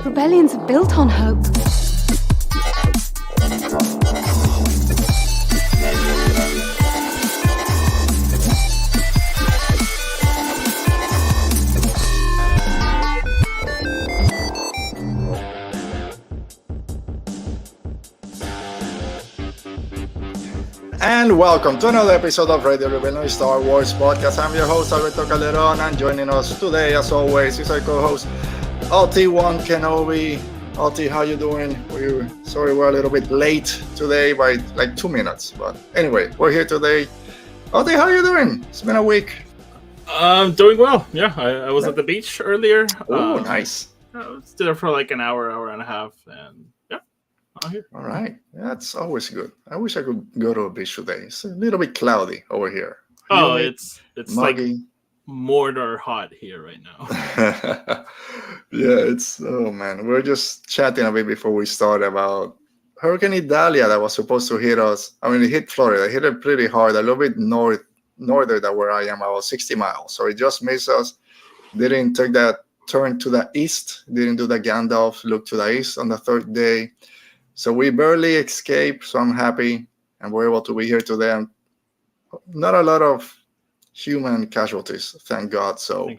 Rebellions are built on hope. And welcome to another episode of Radio Rebellion Star Wars Podcast. I'm your host, Alberto Calderon, and joining us today, as always, is our co-host, LT1 Kenobi. LT, how you doing? Sorry we're a little bit late today by like 2 minutes, but anyway, we're here today. LT, how you doing? It's been a week. I'm doing well. Yeah, I was at the beach earlier. Oh, nice. I was there for like an hour and a half, and yeah, I'm here. All right. That's always good. I wish I could go to a beach today. It's a little bit cloudy over here. Oh, it's muggy. Like mortar hot here right now. Yeah, oh man. We were just chatting a bit before we started about Hurricane Idalia that was supposed to hit us. I mean, it hit Florida. It hit it pretty hard, a little bit northern than where I am, about 60 miles. So it just missed us. Didn't take that turn to the east. Didn't do the Gandalf look to the east on the third day. So we barely escaped. So I'm happy, and we're able to be here today. And not a lot of human casualties, thank God. So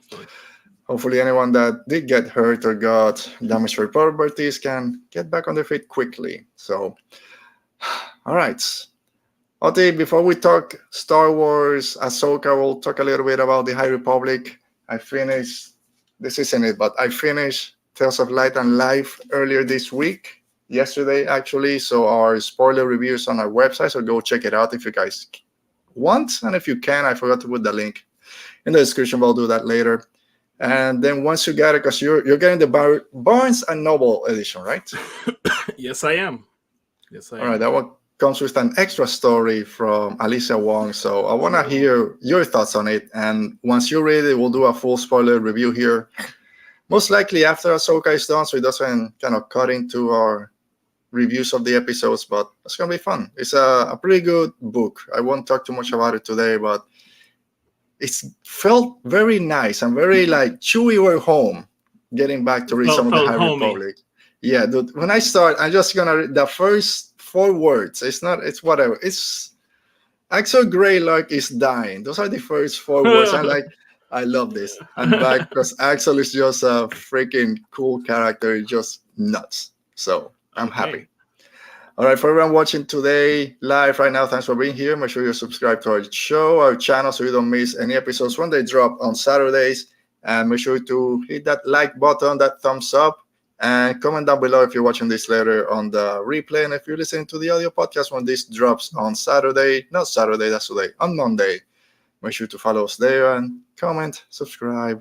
hopefully anyone that did get hurt or got damaged for properties can get back on their feet quickly. So, all right. Okay, before we talk Star Wars, Ahsoka, we'll talk a little bit about the High Republic. This isn't it, but I finished Tales of Light and Life earlier this week. Yesterday, actually. So our spoiler review is on our website, so go check it out if you guys want. And if you can, I forgot to put the link in the description, but I'll do that later. And then once you get it, because you're getting the Barnes and Noble edition, right? Yes, I am. All right, that one comes with an extra story from Alicia Wong. So I want to hear your thoughts on it. And once you read it, we'll do a full spoiler review here. Most likely after Ahsoka is done, so it doesn't kind of cut into our reviews of the episodes, but it's going to be fun. It's a pretty good book. I won't talk too much about it today, but it's felt very nice and very like Chewie were home, getting back to read some of the High Republic. Yeah, dude, when I start, I'm just going to read the first 4 words. It's whatever. It's Axel Greylock is dying. Those are the first 4 words. I'm like, I love this. I'm back because Axel is just a freaking cool character. He's just nuts. So I'm happy. All right, for everyone watching today live right now, thanks for being here. Make sure you subscribe to our show, our channel, so you don't miss any episodes when they drop on Saturdays. And make sure to hit that like button, that thumbs up, and comment down below if you're watching this later on the replay. And if you're listening to the audio podcast when this drops on Saturday, not Saturday, that's today, on Monday, make sure to follow us there and comment, subscribe,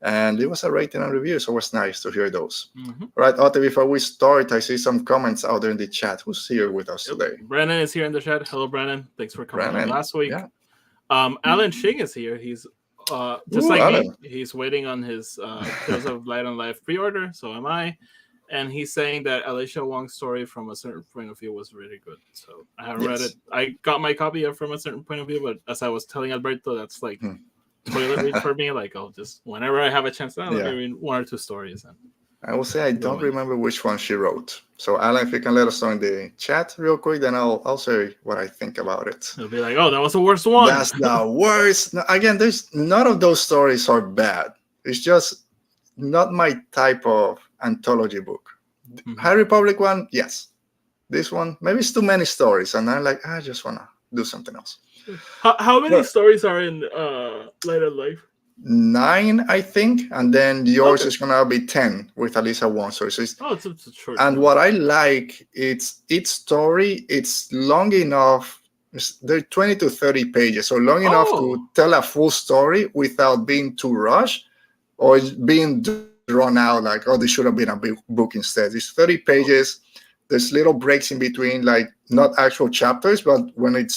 and leave us a rating and review. So it's nice to hear those. Mm-hmm. All right, Otto, before we start, I see some comments out there in the chat. Who's here with us today? Brandon is here in the chat. Hello, Brandon. Thanks for coming on last week. Yeah. Alan Shing is here. He's just like Alan. Me. He's waiting on his Tales of Light and Life pre-order. So am I. And he's saying that Alicia Wong's story from a certain point of view was really good. So I haven't read it. I got my copy of From a Certain Point of View, but as I was telling Alberto, that's like toilet read for me. Like I'll just whenever I have a chance, I'll read 1 or 2 stories. And I will say I don't remember which one she wrote. So Alan, if you can let us know in the chat real quick, then I'll say what I think about it. It'll be like, oh, that was the worst one. That's the worst. No, again, there's none of those stories are bad. It's just not my type of anthology book. Mm-hmm. High Republic one, yes. This one, maybe it's too many stories, and I'm like, I just want to do something else. How many stories are in Light and Life? 9, I think, and then yours is gonna be 10 with Alicia Wong. So it's a short. And what I like, it's each story. It's long enough. They're 20 to 30 pages, so long enough to tell a full story without being too rushed or being drawn out. Like, this should have been a big book instead. It's 30 pages. There's little breaks in between, like not actual chapters, but when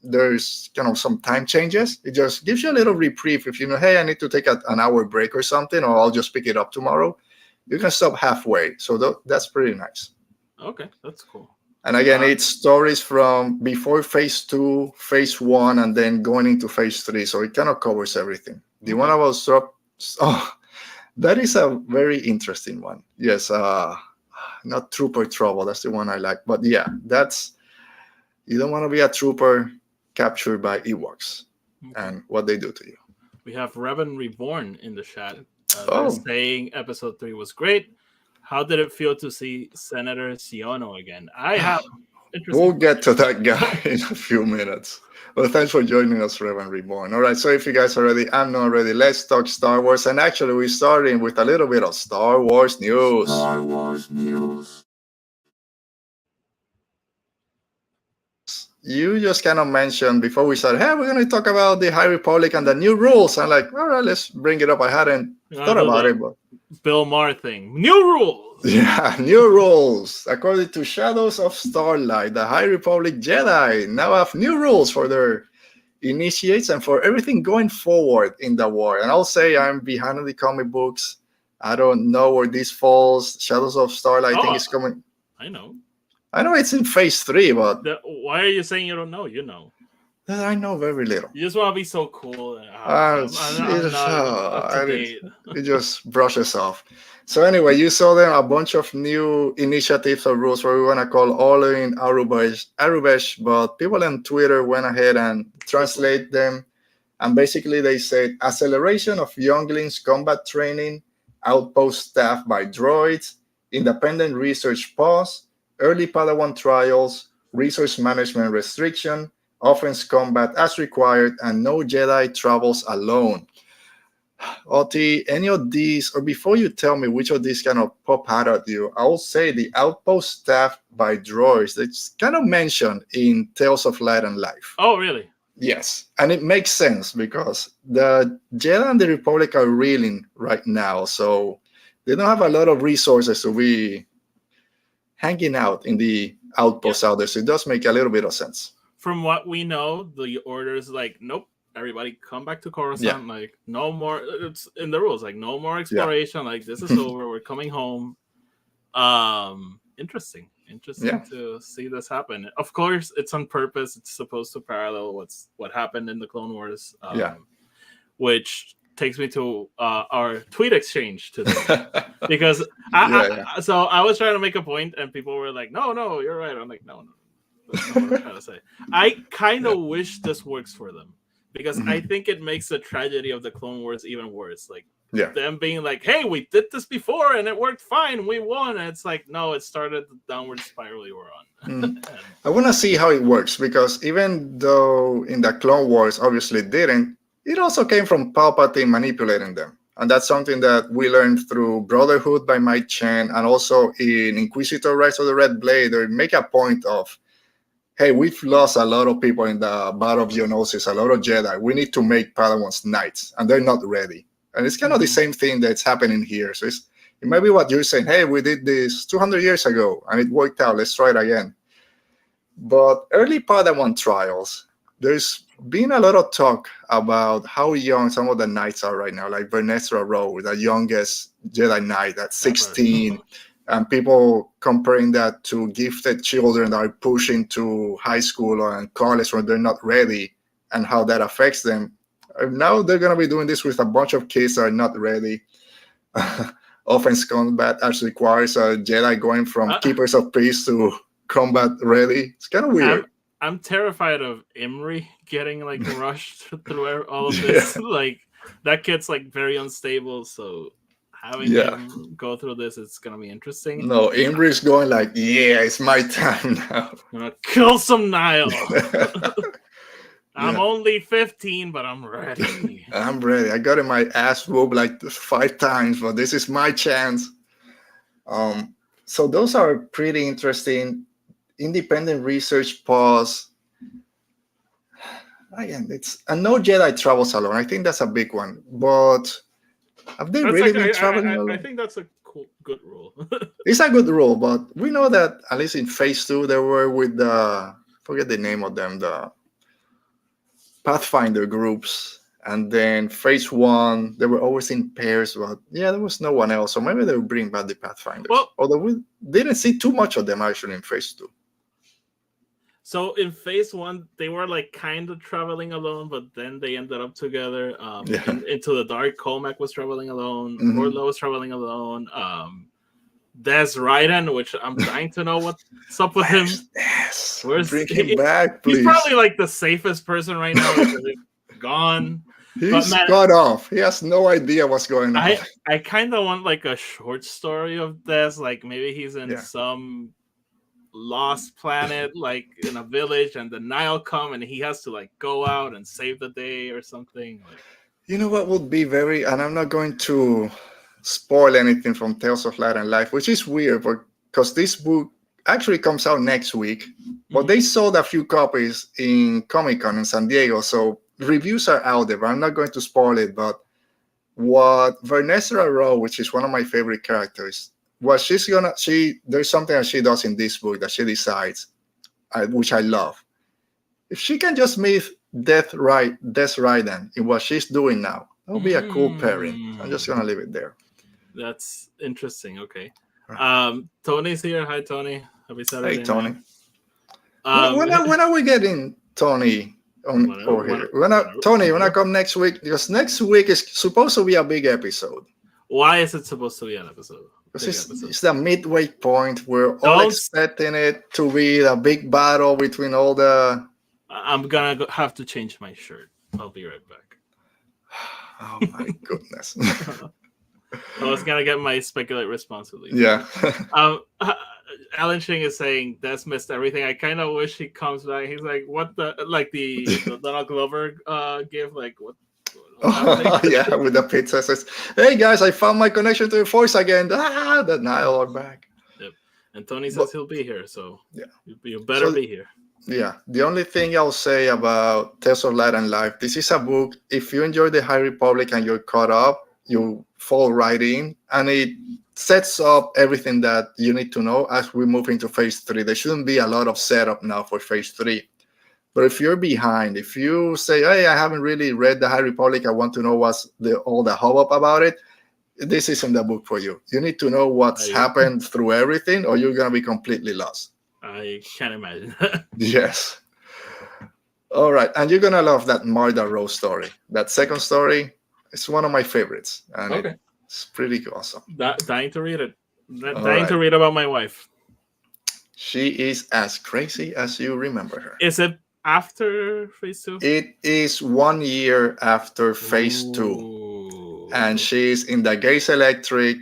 there's some time changes, it just gives you a little reprieve. If hey, I need to take an hour break or something, or I'll just pick it up tomorrow, you can stop halfway. So that's pretty nice. Okay, that's cool. And again, it's stories from before phase 2, phase 1, and then going into phase 3. So it kind of covers everything. The one about That is a very interesting one. Yes, not Trooper Trouble. That's the one I like. But yeah, you don't want to be a trooper captured by Ewoks and what they do to you. We have Revan Reborn in the chat. They're saying episode 3 was great. How did it feel to see Senator Siono again? We'll get to that guy in a few minutes. Well, thanks for joining us, Revan Reborn. All right, so if you guys are ready, I'm not ready. Let's talk Star Wars. And actually, we're starting with a little bit of Star Wars news. You just kind of mentioned before we started, hey, we're going to talk about the High Republic and the new rules. I'm like, all right, let's bring it up. I hadn't thought about it, but Bill Maher thing. New rules. Yeah, new rules. According to Shadows of Starlight, the High Republic Jedi now have new rules for their initiates and for everything going forward in the war. And I'll say I'm behind the comic books. I don't know where this falls. Shadows of Starlight, I think is coming. I know it's in phase 3, but why are you saying you don't know? You know. I know very little. You just want to be so cool. It just brushes off. So anyway, you saw them a bunch of new initiatives or rules where we want to call all in Arubesh, but people on Twitter went ahead and translate them. And basically they said acceleration of younglings combat training, outpost staff by droids, independent research pause, early Padawan trials, resource management restriction, offense combat as required, and no Jedi travels alone. Oti, any of these, or before you tell me which of these kind of pop out at you, I will say the outpost staff by droids. It's kind of mentioned in Tales of Light and Life. Oh, really? Yes, and it makes sense because the Jedi and the Republic are reeling right now, so they don't have a lot of resources to be hanging out in the outposts out there, so it does make a little bit of sense. From what we know, the order is like, nope, everybody come back to Coruscant. Yeah. Like, no more, it's in the rules, like, no more exploration. Yeah. Like, this is over. We're coming home. Interesting to see this happen. Of course, it's on purpose. It's supposed to parallel what happened in the Clone Wars, which takes me to our tweet exchange today. Because so I was trying to make a point, and people were like, no, you're right. I'm like, no. That's not what I'm trying to say. I kind of wish this works for them because I think it makes the tragedy of the Clone Wars even worse. Like them being like, hey, we did this before and it worked fine. We won. And it's like, no, it started the downward spiral you were on. I want to see how it works because even though in the Clone Wars obviously didn't, it also came from Palpatine manipulating them. And that's something that we learned through Brotherhood by Mike Chen and also in Inquisitor Rise of the Red Blade. They make a point of, hey, we've lost a lot of people in the Battle of Geonosis, a lot of Jedi. We need to make Padawans knights, and they're not ready. And it's kind of the same thing that's happening here. So it might be what you're saying. Hey, we did this 200 years ago, and it worked out. Let's try it again. But early Padawan trials, there's been a lot of talk about how young some of the knights are right now, like Vernestra Rose, the youngest Jedi Knight at 16. And people comparing that to gifted children that are pushing to high school and college when they're not ready and how that affects them. Now they're going to be doing this with a bunch of kids that are not ready. Offense combat actually requires a Jedi going from Keepers of Peace to combat ready. It's kind of weird. I'm terrified of Imri getting like rushed through all of this. Like that kid's like very unstable, so having him go through this, it's gonna be interesting. No, Imri's going like, it's my time now. I'm gonna kill some Nile. I'm only 15, but I'm ready. I'm ready. I got in my ass whooped like 5 times, but this is my chance. So those are pretty interesting. Independent research pause. Again, and no Jedi travels alone. I think that's a big one, but have they really been traveling alone? I think that's a good rule. It's a good rule, but we know that at least in phase 2, they were with the, forget the name of them, the Pathfinder groups. And then phase 1, they were always in pairs, but there was no one else. So maybe they will bring back the Pathfinders. Well, although we didn't see too much of them actually in phase 2. So in phase 1, they were like kind of traveling alone, but then they ended up together. Into the Dark, Colmac was traveling alone. Orlo was traveling alone. Des Ryden, which I'm dying to know what's up with him. Yes, bring him back, please. He's probably like the safest person right now because he's gone. He's cut off. He has no idea what's going on. I kind of want like a short story of Des, like maybe he's in some lost planet, like in a village, and the Nile come and he has to like go out and save the day or something. Like, you know what would be very, and I'm not going to spoil anything from Tales of Light and Life, which is weird because this book actually comes out next week, but they sold a few copies in Comic-Con in San Diego, so reviews are out there, but I'm not going to spoil it. But what Vernestra Rowe, which is one of my favorite characters, there's something that she does in this book that she decides, which I love. If she can just meet Des Ryden in what she's doing now, that would be a cool pairing. I'm just gonna leave it there. That's interesting. Okay. Tony's here. Hi, Tony. Happy Saturday. Hey, Tony. When are we getting Tony over here? Tony, when I come next week, because next week is supposed to be a big episode. Why is it supposed to be an episode? Because it's the midway point. We're all expecting it to be a big battle between all the... I'm going to have to change my shirt. I'll be right back. Oh, my goodness. I was going to get my speculate responsibly. Yeah. Alan Shing is saying Des missed everything. I kind of wish he comes back. He's like, what the... Like the Donald Glover gif, like, what... yeah, with the pizza says, "Hey guys, I found my connection to the Force again." The Nile are back. Yep. And Tony says he'll be here, so yeah, you better be here. Yeah. The only thing I'll say about Tales of Light and Life, this is a book. If you enjoy the High Republic and you're caught up, you fall right in, and it sets up everything that you need to know as we move into Phase 3. There shouldn't be a lot of setup now for Phase 3. But if you're behind, if you say, "Hey, I haven't really read the High Republic, I want to know what's all the hubbub about it," this isn't the book for you. You need to know what's happened through everything, or you're going to be completely lost. I can't imagine. Yes. All right. And you're going to love that Marda Rose story. That second story, it's one of my favorites. And it's pretty awesome. Dying to read it. Dying to read about my wife. She is as crazy as you remember her. Is it after Phase 2? It is 1 year after Phase 2. And she's in the Gaze Electric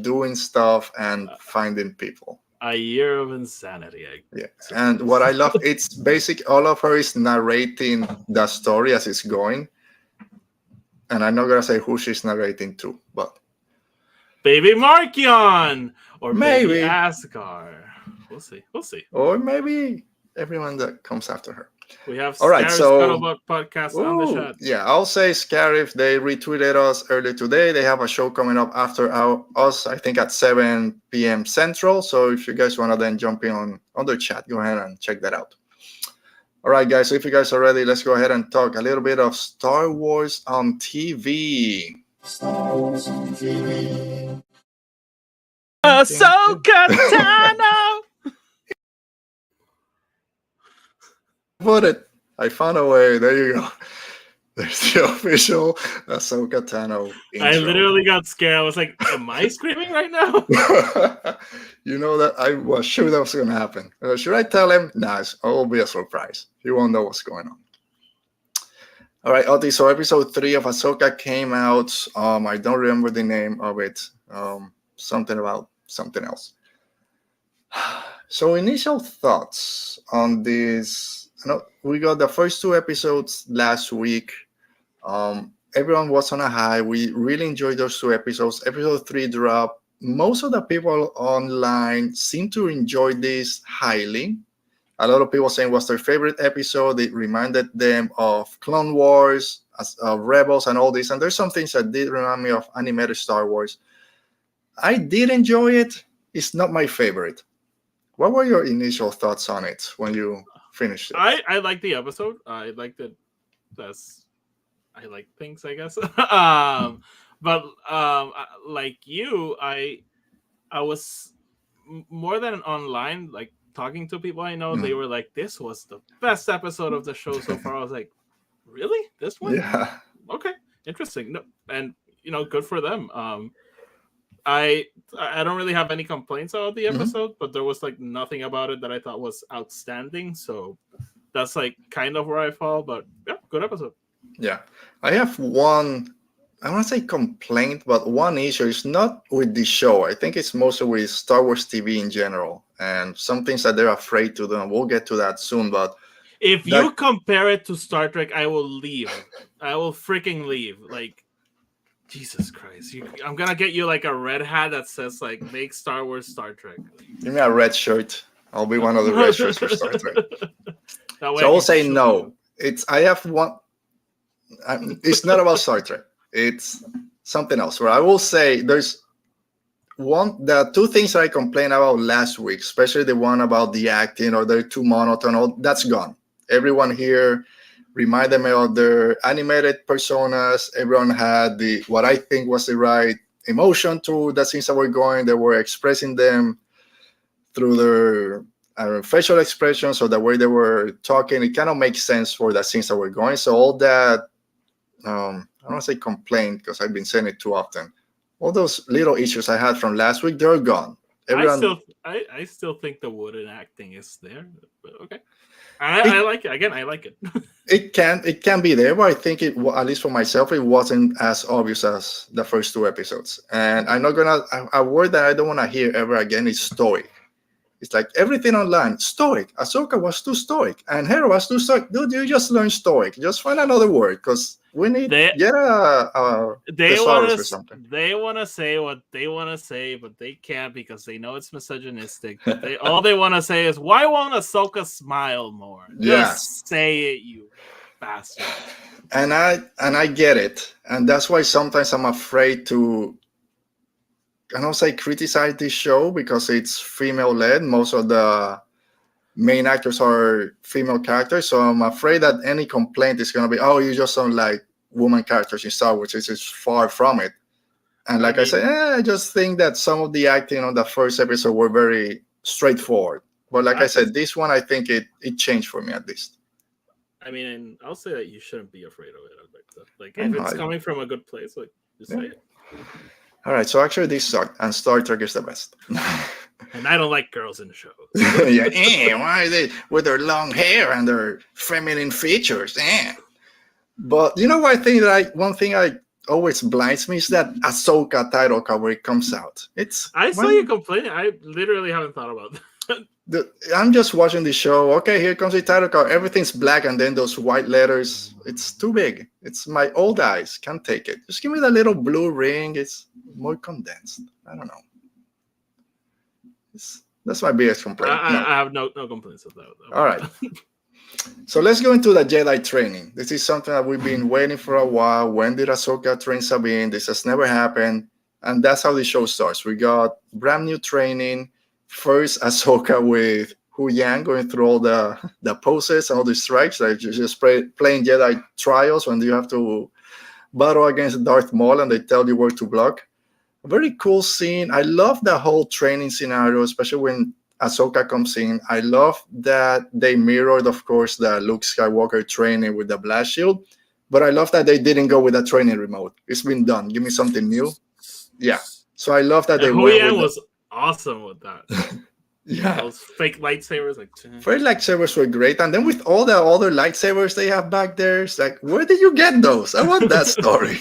doing stuff and finding people. A year of insanity. Yeah. And what I love, it's basic. All of her is narrating the story as it's going. And I'm not going to say who she's narrating to, but... Baby Markion! Or maybe Baby Asgard. We'll see. Or maybe everyone that comes after her. We have all right, so podcast on the chat. Yeah, I'll say Scarif. They retweeted us earlier today. They have a show coming up after us, I think at 7 p.m. Central. So if you guys want to then jump in on the chat, go ahead and check that out. All right, guys. So if you guys are ready, let's go ahead and talk a little bit of Star Wars on TV. Star Wars on TV. Ahsoka Tano. Put it. I found a way. There you go. There's the official Ahsoka Tano intro. I literally got scared. I was like, am I screaming right now? You know that I was sure that was going to happen. Should I tell him? Nah, it will be a surprise. He won't know what's going on. All right, Oti, so episode 3 of Ahsoka came out. I don't remember the name of it. Something about something else. So initial thoughts on this. We got the first 2 episodes last week. Everyone was on a high. We really enjoyed those 2 episodes. Episode 3 dropped. Most of the people online seem to enjoy this highly. A lot of people saying it was their favorite episode. It reminded them of Clone Wars, Rebels, and all this. And there's some things that did remind me of animated Star Wars. I did enjoy it. It's not my favorite. What were your initial thoughts on it when you finished it? I liked the episode. I liked it. I like things, I guess. But like you, I was more than online, like talking to people I know, they were like, "This was the best episode of the show so far." I was like, "Really? This one? Yeah. Okay, interesting." No, and good for them. I don't really have any complaints about the episode, but there was like nothing about it that I thought was outstanding. So that's like kind of where I fall. But yeah, good episode. Yeah, I have one. I want to say complaint, but one issue is not with the show. I think it's mostly with Star Wars TV in general, and some things that they're afraid to do. And we'll get to that soon. But if you compare it to Star Trek, I will leave. I will freaking leave. Like, Jesus Christ! I'm gonna get you like a red hat that says like "Make Star Wars Star Trek." Give me a red shirt. I'll be one of the red shirts for Star Trek. So I will say no. I have one. It's not about Star Trek. It's something else. Where I will say there are two things that I complained about last week, especially the one about the acting or they're too monotone. That's gone. Everyone here reminded me of their animated personas. Everyone had what I think was the right emotion to the scenes that were going. They were expressing them through their facial expressions or the way they were talking. It kind of makes sense for the scenes that were going. So all that, I don't want to say complaint because I've been saying it too often. All those little issues I had from last week, they're gone. I still think the wooden acting is there, but okay. I like it. Again, I like it. It can be there, but I think at least for myself, it wasn't as obvious as the first two episodes. And I'm not a word that I don't want to hear ever again is stoic. It's like everything online, stoic. Ahsoka was too stoic, and Hera was too stoic. Dude, you just learn stoic. Just find another word, because we need they want something. They want to say what they want to say, but they can't because they know it's misogynistic. All they want to say is, "Why won't Ahsoka smile more?" Just say it, you bastard. And I get it, and that's why sometimes I'm afraid to. I don't say criticize this show because it's female-led. Most of the main actors are female characters, so I'm afraid that any complaint is going to be, "Oh, you just don't like woman characters in Star Wars." It's far from it. And like I said, I just think that some of the acting on the first episode were very straightforward. But like I said, this one, I think it changed for me at least. I mean, I'll say that you shouldn't be afraid of it. Like if it's coming from a good place, like just say it. All right, so actually this sucked, and Star Trek is the best. And I don't like girls in the show. Why are they with their long hair and their feminine features? But you know what I think one thing I always blinds me is that Ahsoka title cover it comes out. I saw you complaining. I literally haven't thought about that. I'm just watching the show. Okay, here comes the title card. Everything's black, and then those white letters. It's too big. It's my old eyes. Can't take it. Just give me the little blue ring. It's more condensed. I don't know. That's my biggest complaint. I have no complaints with that. All right. So let's go into the Jedi training. This is something that we've been waiting for a while. When did Ahsoka train Sabine? This has never happened. And that's how the show starts. We got brand new training. First, Ahsoka with Hu Yang going through all the poses and all the strikes, like just playing Jedi trials when you have to battle against Darth Maul and they tell you where to block. A very cool scene. I love the whole training scenario, especially when Ahsoka comes in. I love that they mirrored, of course, the Luke Skywalker training with the blast shield, but I love that they didn't go with a training remote. It's been done. Give me something new. Yeah. So I love that they went with awesome with that. Yeah, those fake lightsabers, fake lightsabers were great, and then with all the other lightsabers they have back there, it's like, where did you get those? I want that story.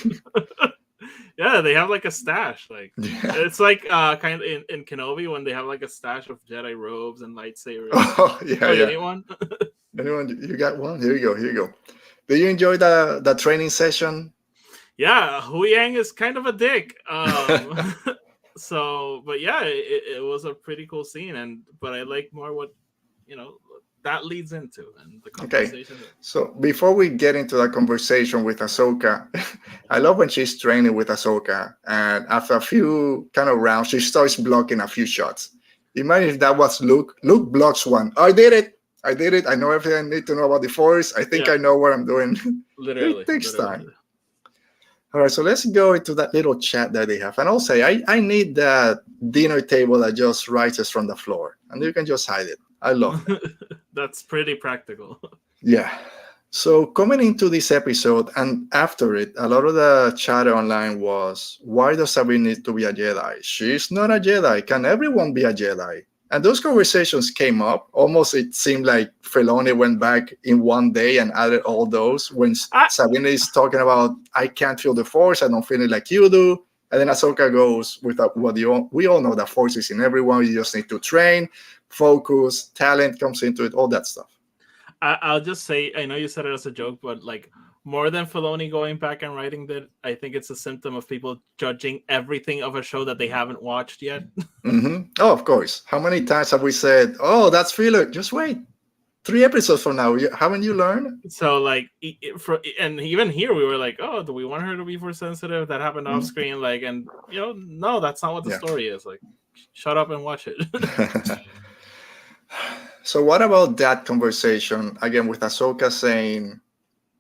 Yeah, they have like a stash. It's like kind of in Kenobi when they have like a stash of Jedi robes and lightsabers. Oh yeah, yeah. Anyone? You got one? Here you go. Did you enjoy the training session? Yeah, Hu Yang is kind of a dick. So, but yeah, it was a pretty cool scene, but I like more what that leads into and the conversation. Okay, so before we get into that conversation with Ahsoka, I love when she's training with Ahsoka, and after a few kind of rounds, she starts blocking a few shots. Imagine if that was Luke. Luke blocks one. I did it. I know everything I need to know about the Force. I think I know what I'm doing. Literally, it takes time. All right, so let's go into that little chat that they have. And I'll say, I need that dinner table that just rises from the floor. And you can just hide it. I love that. That's pretty practical. Yeah. So coming into this episode and after it, a lot of the chatter online was, why does Sabine need to be a Jedi? She's not a Jedi. Can everyone be a Jedi? And those conversations came up. Almost it seemed like Filoni went back in one day and added all those when Sabine is talking about, I can't feel the Force, I don't feel it like you do. And then Ahsoka goes with we all know that Force is in everyone. You just need to train, focus, talent comes into it, all that stuff. I'll just say, I know you said it as a joke, but like more than Filoni going back and writing that, I think it's a symptom of people judging everything of a show that they haven't watched yet. Mm-hmm. Oh, of course. How many times have we said, oh, that's filler? Just wait. 3 episodes from now. Haven't you learned? So like, and even here we were like, oh, do we want her to be Force sensitive? That happened off screen. Like, and no, that's not what the story is. Like, shut up and watch it. So what about that conversation again with Ahsoka saying,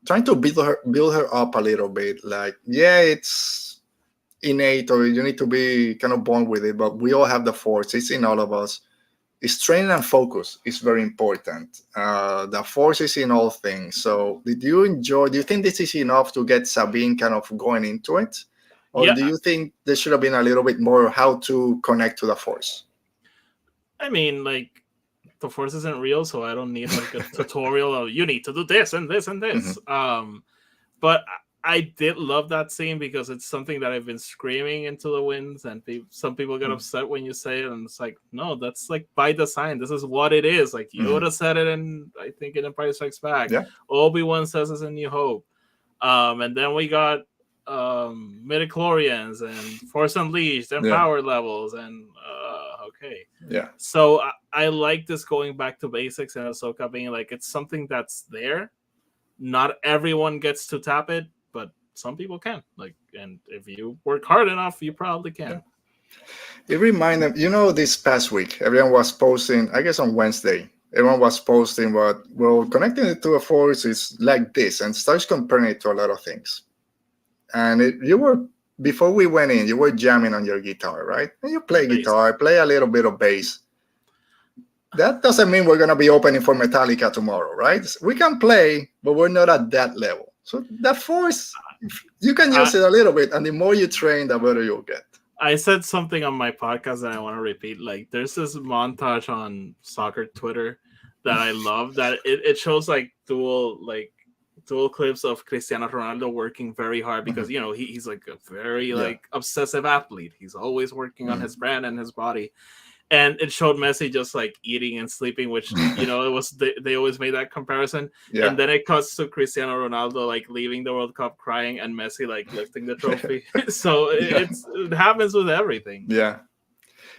trying to build her up a little bit, like, yeah, it's innate or you need to be kind of born with it, but we all have the Force. It's in all of us. It's training and focus is very important. The Force is in all things. So do you think this is enough to get Sabine kind of going into it? Or do you think there should have been a little bit more how to connect to the Force? I mean, like, the Force isn't real, so I don't need like a tutorial of you need to do this and this and this. Mm-hmm. But I did love that scene because it's something that I've been screaming into the winds, and some people get upset when you say it, and it's like, no, that's like by design. This is what it is. Like Yoda said it in, I think, in Empire Strikes Back. Yeah. Obi-Wan says this in New Hope. And then we got midichlorians and Force Unleashed and power levels and okay. Yeah. So I like this going back to basics and Ahsoka being like, it's something that's there. Not everyone gets to tap it, but some people can. Like, and if you work hard enough, you probably can. Yeah. It reminded, this past week, everyone was posting, I guess on Wednesday, everyone was posting connecting it to a Force is like this, and starts comparing it to a lot of things. And before we went in, you were jamming on your guitar, right? And you play guitar, play a little bit of bass. That doesn't mean we're going to be opening for Metallica tomorrow, right? We can play, but we're not at that level. So that Force, you can use it a little bit, and the more you train, the better you'll get. I said something on my podcast that I want to repeat. Like, there's this montage on soccer Twitter that I love that it shows like dual clips of Cristiano Ronaldo working very hard because he's like a very like obsessive athlete. He's always working on his brand and his body, and it showed Messi just like eating and sleeping, which it was they always made that comparison. And then it cuts to Cristiano Ronaldo like leaving the World Cup crying and Messi like lifting the trophy. So it happens with everything. Yeah.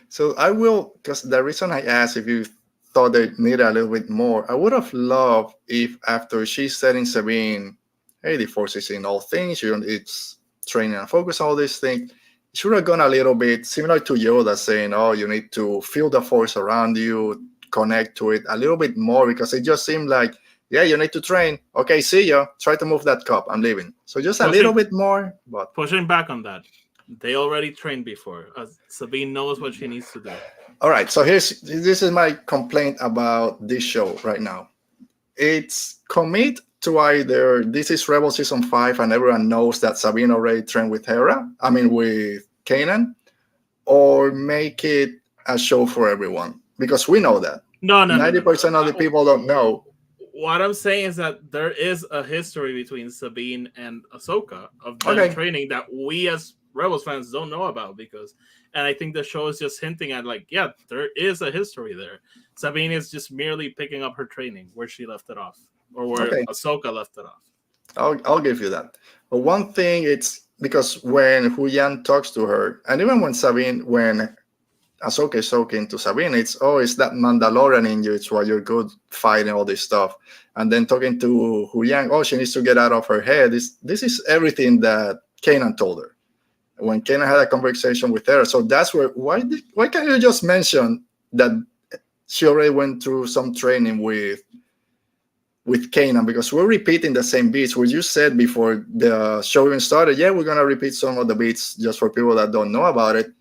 So I will, because the reason I asked if you thought they needed a little bit more, I would have loved if after she said in Sabine, hey, the Force is in all things, it's training and focus, all these things, it should have gone a little bit similar to Yoda saying, oh, you need to feel the Force around you, connect to it a little bit more, because it just seemed like, yeah, you need to train. Okay, see ya. Try to move that cup. I'm leaving. So just a little bit more. But pushing back on that. They already trained before. Sabine knows what she needs to do. All right, so this is my complaint about this show right now. It's commit to either this is Rebel Season 5 and everyone knows that Sabine already trained with with Kanan, or make it a show for everyone, because we know that. No. 90% of the people don't know. What I'm saying is that there is a history between Sabine and Ahsoka of them training that we as Rebels fans don't know about, and I think the show is just hinting at like, yeah, there is a history there. Sabine is just merely picking up her training where she left it off, or where Ahsoka left it off. I'll give you that. But one thing, it's because when Hu-Yan talks to her, and even when Ahsoka is talking to Sabine, it's that Mandalorian in you. It's why you're good fighting all this stuff. And then talking to Hu-Yan, she needs to get out of her head. This is everything that Kanan told her when Kanan had a conversation with her. So that's where, why can't you just mention that she already went through some training with Kanan? Because we're repeating the same beats. We just said before the show even started, we're going to repeat some of the beats just for people that don't know about it.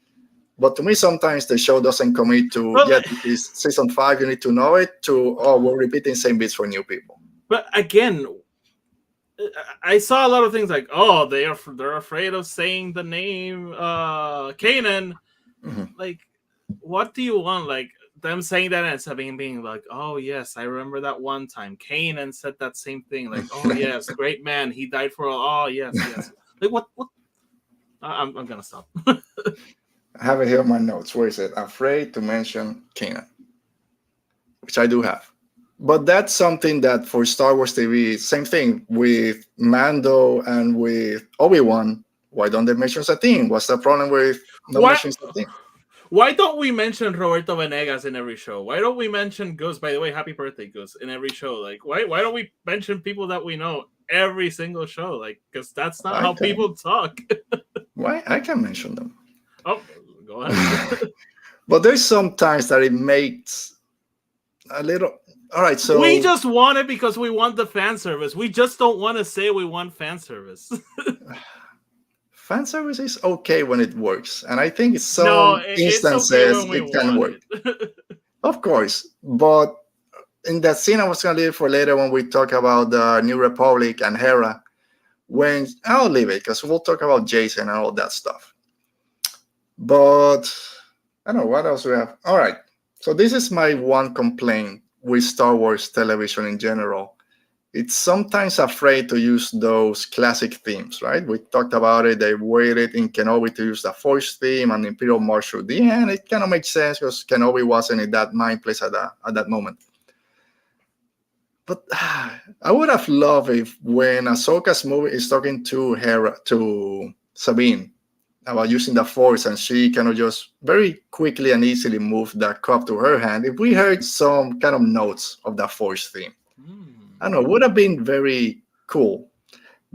But to me, sometimes the show doesn't commit to, this is season 5, you need to know it, to, we're repeating same beats for new people. But again, I saw a lot of things like, they're afraid of saying the name Kanan. Mm-hmm. Like, what do you want? Like, them saying that and Sabine being like, oh, yes, I remember that one time. Kanan said that same thing. Like, oh, yes, great man. He died for all. Oh, yes. Like, what? I'm going to stop. I have it here on my notes. Where is it? Afraid to mention Kanan, which I do have. But that's something that for Star Wars TV, same thing with Mando and with Obi-Wan. Why don't they mention Satine? What's the problem with not mentioning Satine? Why don't we mention Roberto Venegas in every show? Why don't we mention Goose? By the way, happy birthday, Goose, in every show. Like, why don't we mention people that we know every single show? Like, because that's not how people talk. Why? I can mention them. Oh, go ahead. But there's some times that it makes a little... All right, so... We just want it because we want the fan service. We just don't want to say we want fan service. Fan service is okay when it works. And I think some instances it can work. Of course. But in that scene, I was going to leave it for later when we talk about the New Republic and Hera. I'll leave it because we'll talk about Jacen and all that stuff. But I don't know what else we have. All right. So this is my one complaint with Star Wars television in general. It's sometimes afraid to use those classic themes, right? We talked about it. They waited in Kenobi to use the Force theme and Imperial March through the end. It kind of makes sense because Kenobi wasn't in that mind place at that moment. But I would have loved if when Ahsoka's movie is talking to Sabine about using the Force, and she kind of just very quickly and easily moved the cup to her hand, if we heard some kind of notes of the Force theme, I don't know, it would have been very cool.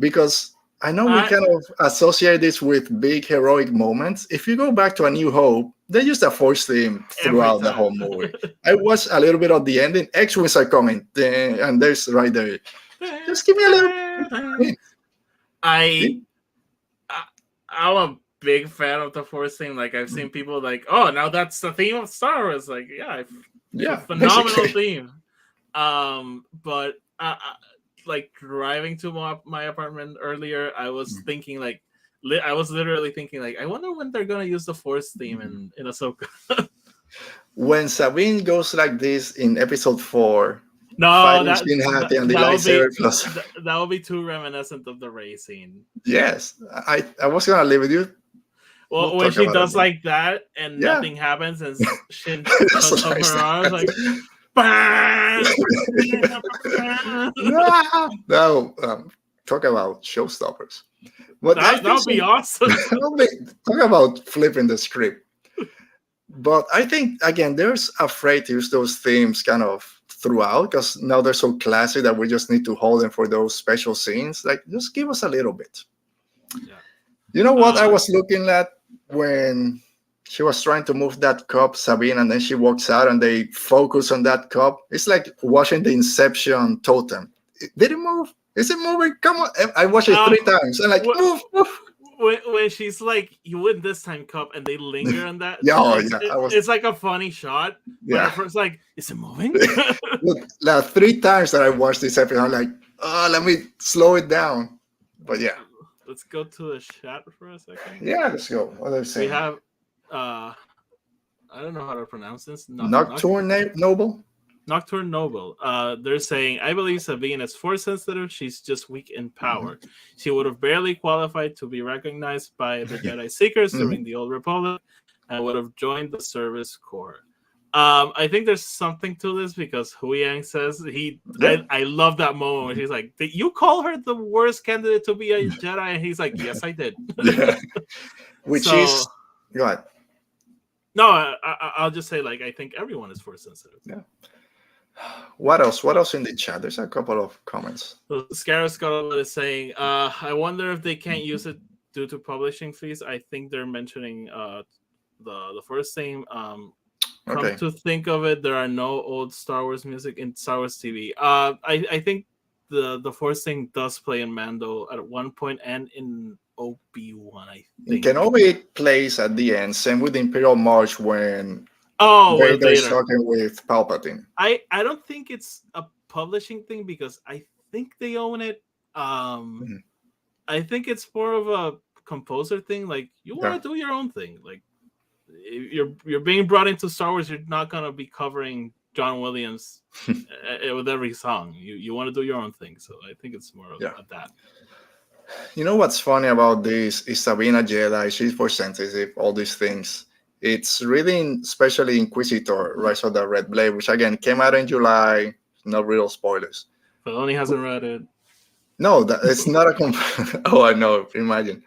Because I know we kind of associate this with big heroic moments. If you go back to A New Hope, they use the Force theme throughout the whole movie. I watched a little bit of the ending. X-Wings are coming, and there's right there. Just give me a little... I'm a big fan of the Force theme. Like, I've seen people like, oh, now that's the theme of Star Wars. Like, phenomenal theme. But like driving to my apartment earlier, I was thinking like, I was literally thinking like, I wonder when they're gonna use the Force theme in Ahsoka. When Sabine goes like this in episode 4. No, that will be too reminiscent of the Rey scene. Yes, I was gonna leave with you. Well, when she does like that and nothing happens and Shin cuts up her arms like, no, talk about showstoppers. But that would be awesome. Talk about flipping the script. But I think again, there's afraid to use those themes kind of throughout because now they're so classy that we just need to hold them for those special scenes. Like, just give us a little bit. Yeah. You know what I was looking at when she was trying to move that cup, Sabine, and then she walks out and they focus on that cup? It's like watching the Inception totem. Did it move? Is it moving? Come on. I watched it 3 times. I'm like, move. When she's like, you win this time, cup, and they linger on that. It's like a funny shot. But at first, like, is it moving? Look, like 3 times that I watched this episode, I'm like, let me slow it down. But yeah. Let's go to the chat for a second. Yeah, let's go. What are they saying? We have, I don't know how to pronounce this. Nocturne Noble? Nocturne Noble. They're saying, I believe Sabine is Force sensitive. She's just weak in power. She would have barely qualified to be recognized by the Jedi Seekers during the Old Republic and would have joined the service corps. I think there's something to this because Hu Yang says I love that moment where he's like, did you call her the worst candidate to be a Jedi? And he's like, yes, I did. Which is go ahead. No, I'll just say, like, I think everyone is Force sensitive. Yeah. What else in the chat? There's a couple of comments. So Scarus Scuttle is saying, I wonder if they can't use it due to publishing fees. I think they're mentioning the Force theme. Come to think of it, there are no old Star Wars music in Star Wars TV. I think the Force thing does play in Mando at one point and in Obi-Wan, I think. Kenobi plays at the end. Same with the Imperial March when Vader's talking with Palpatine. I don't think it's a publishing thing because I think they own it. I think it's more of a composer thing. Like, you want to do your own thing. Like, you're being brought into Star Wars. You're not gonna be covering John Williams with every song. You want to do your own thing. So I think it's more of that. You know what's funny about this is Sabine a Jedi. She's force sensitive. All these things. It's really, especially Inquisitor, Rise of the Red Blade, which again came out in July. No real spoilers. Filoni hasn't read it. No, it's not a. Oh, I know. Imagine.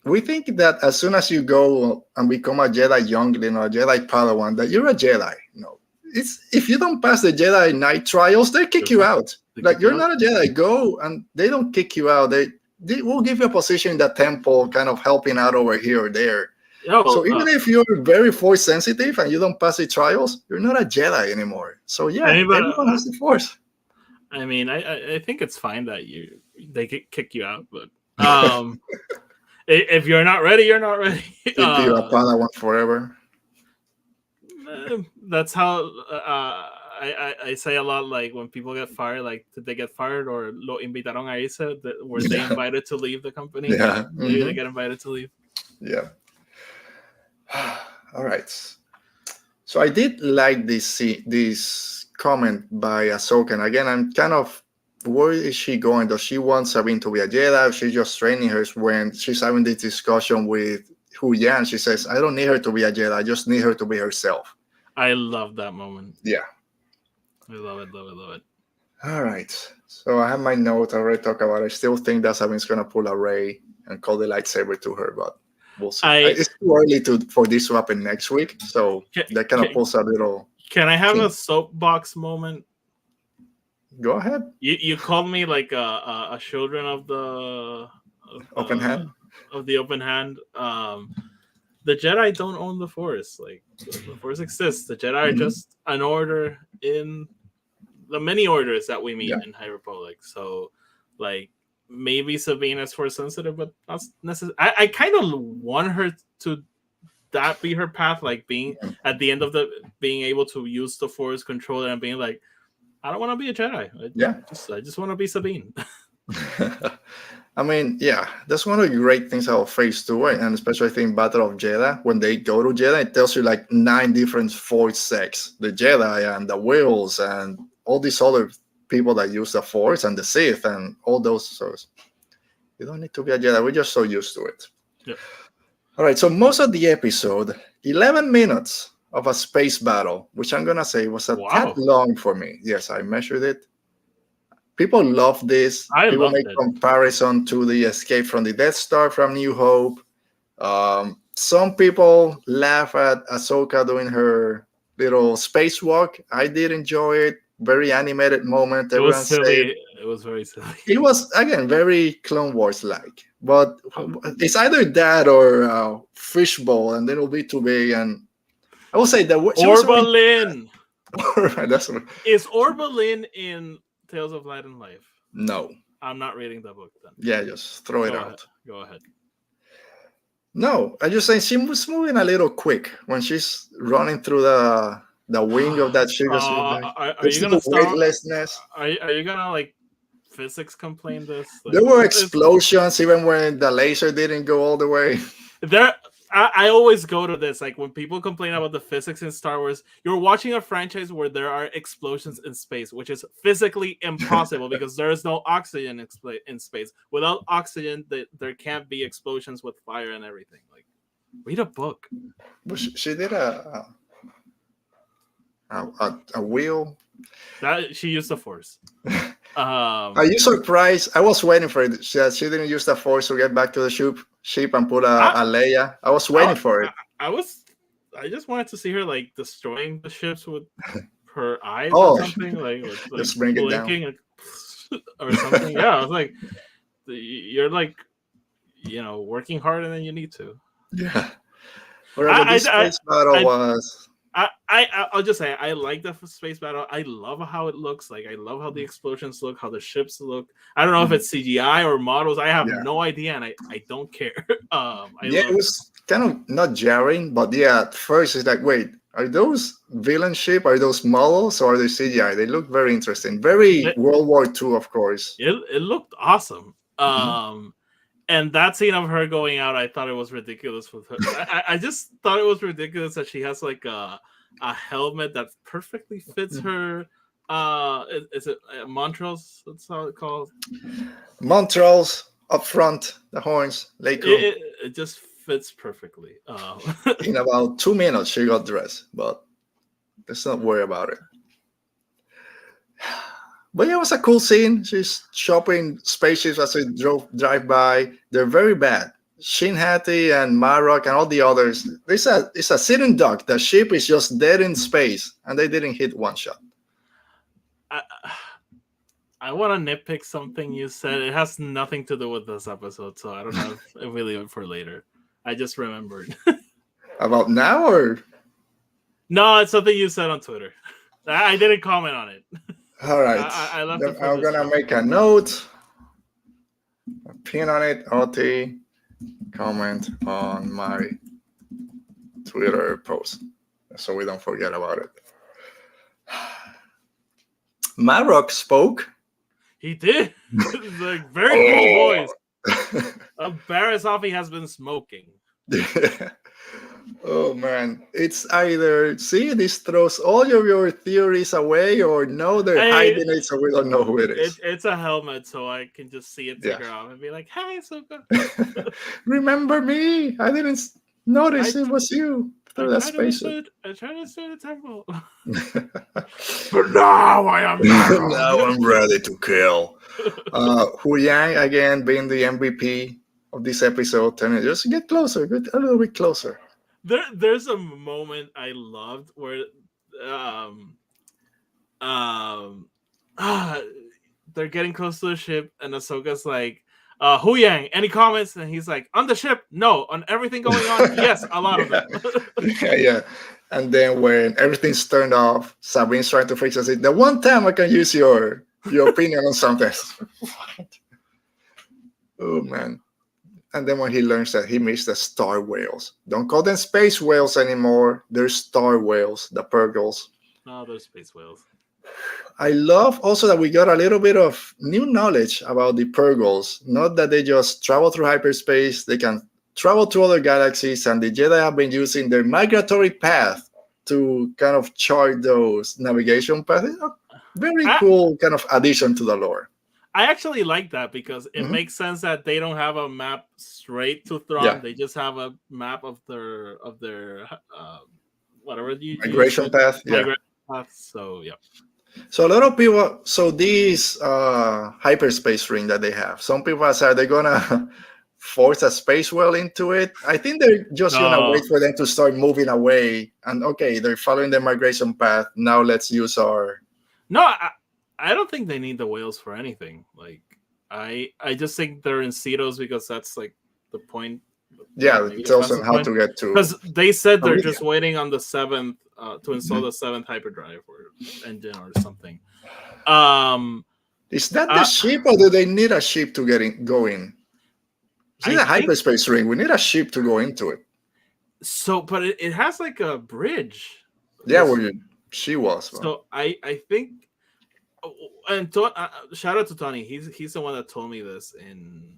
We think that as soon as you go and become a Jedi youngling or a Jedi Padawan, that you're a Jedi. No, it's if you don't pass the Jedi Knight trials, they kick you out. Like, you're not a Jedi. Go, and they don't kick you out. They will give you a position in the temple, kind of helping out over here or there. So even if you're very force sensitive and you don't pass the trials, you're not a Jedi anymore. So everyone has the force. I mean, I think it's fine that they kick you out, but if you're not ready, you're not ready. If you're a Padawan forever. That's how I say a lot. Like, when people get fired, like, did they get fired or lo invitaron a irse? Were they invited to leave the company? Yeah, maybe they get invited to leave. Yeah. All right. So I did like this comment by Ahsoka. And again, I'm kind of, where is she going? Does she want Sabine to be a Jedi? She's just training her. When she's having this discussion with Hu Yan, she says, I don't need her to be a Jedi. I just need her to be herself. I love that moment. Yeah. I love it. All right. So I have my note. I already talked about it. I still think that Sabine's going to pull a Rey and call the lightsaber to her, but we'll see. It's too early for this to happen next week, so that kind of pulls a little. Can I have a soapbox moment? Go ahead. You called me like a children of the open hand. Of the open hand. The Jedi don't own the Force. Like, the Force exists. The Jedi are just an order in the many orders that we meet in High Republic. So, like, maybe Sabine is Force sensitive, but not necessarily. I kind of want her to that be her path, like being at the end of being able to use the Force, control it, and being like, I don't want to be a Jedi. I just want to be Sabine. I mean, that's one of the great things about Phase 2, and especially I think Battle of Jeddah, when they go to Jeddah, it tells you like 9 different Force sects, the Jedi and the Wills and all these other people that use the Force and the Sith and all those. So you don't need to be a Jedi. We're just so used to it. Yeah. All right. So most of the episode, 11 minutes of a space battle, which I'm going to say was a tad long for me. Yes, I measured it. People love this. People make comparison to the escape from the Death Star from New Hope. Some people laugh at Ahsoka doing her little spacewalk. I did enjoy it. Very animated moment. It was silly. It was very silly. It was, again, very Clone Wars-like. But it's either that or Fishbowl, and then it'll be too big. And I will say that Orbalin. Is Orbalin in Tales of Light and Life? No. I'm not reading the book then. Yeah, just throw it out. Go ahead. No, I just saying she was moving a little quick when she's running through the wing of that ship. Are you gonna weightlessness? Are you gonna like physics complain this? Like, there were explosions even when the laser didn't go all the way. I always go to this, like, when people complain about the physics in Star Wars, you're watching a franchise where there are explosions in space, which is physically impossible because there is no oxygen in space. Without oxygen, there can't be explosions with fire and everything. Like, read a book. Well, she did a wheel. That she used the Force. Are you surprised? I was waiting for it. She didn't use the Force to get back to the ship and put a Leia. I was waiting for it. I just wanted to see her like destroying the ships with her eyes or something, like just bring blinking it down. Or something. Yeah, I was like, you're like, working hard and then you need to. Yeah. Whatever this space battle was. I'll just say I like the space battle. I love how it looks. Like I love how the explosions look, how the ships look. I don't know if it's CGI or models. I have no idea, and I don't care. It was kind of not jarring, but at first it's like, wait, are those villain ship? Are those models or are they CGI? They look very interesting. Very World War II, of course. It looked awesome. And that scene of her going out, I thought it was ridiculous with her. I just thought it was ridiculous that she has like a helmet that perfectly fits her. Is it Montrose? That's how it's called. Montrose up front, the horns. It just fits perfectly. In about 2 minutes, she got dressed, but let's not worry about it. But it was a cool scene. She's shopping spaceships as they drive by. They're very bad. Shin Hati and Marok and all the others. It's a sitting duck. The ship is just dead in space, and they didn't hit one shot. I want to nitpick something you said. It has nothing to do with this episode, so I don't know if we leave it for later. I just remembered. About now, or? No, it's something you said on Twitter. I didn't comment on it. All right. I left it I'm going to make a note, a pin on it, OT, comment on my Twitter post, so we don't forget about it. Marok spoke. He did. It's like very cool voice. Barris Offee has been smoking. Oh man, it's either this throws all of your theories away, or no, they're hiding it, so we don't know who it is. It's a helmet, so I can just see it take her off and be like, "Hey, Ahsoka, remember me? I didn't notice it was you through that spaceship." I tried to start a temple, but now I am. Now I'm ready to kill. Hu Yang again being the MVP of this episode, telling just get closer, get a little bit closer. There's a moment I loved where they're getting close to the ship and Ahsoka's like, Hu Yang, any comments? And he's like, on the ship, no. On everything going on, yes, a lot of them. Yeah. And then when everything's turned off, Sabine's trying to fix it. The one time I can use your opinion on something. Oh man. And then when he learns that he missed the star whales. Don't call them space whales anymore. They're star whales, the Purgles. No, they're space whales. I love also that we got a little bit of new knowledge about the Purgles. Not that they just travel through hyperspace. They can travel to other galaxies, and the Jedi have been using their migratory path to kind of chart those navigation paths. Very cool kind of addition to the lore. I actually like that because it makes sense that they don't have a map straight to Thrawn. Yeah. They just have a map of their whatever you migration path. Migration path. So yeah. So a lot of people. So these hyperspace ring that they have. Some people say they're gonna force a space whale into it. I think they're just gonna wait for them to start moving away. And okay, they're following the migration path. Now let's use our. No. I don't think they need the whales for anything. Like, I just think they're in Cetos because that's like the point. Yeah, it tells them how to get to. Because they said they're just waiting on the 7th to install the 7th hyperdrive or engine or something. Is that the ship, or do they need a ship to get going? It's a hyperspace ring. We need a ship to go into it. So, but it has like a bridge. Yeah, where she was. Well. So I think. And shout out to Tony. He's the one that told me this in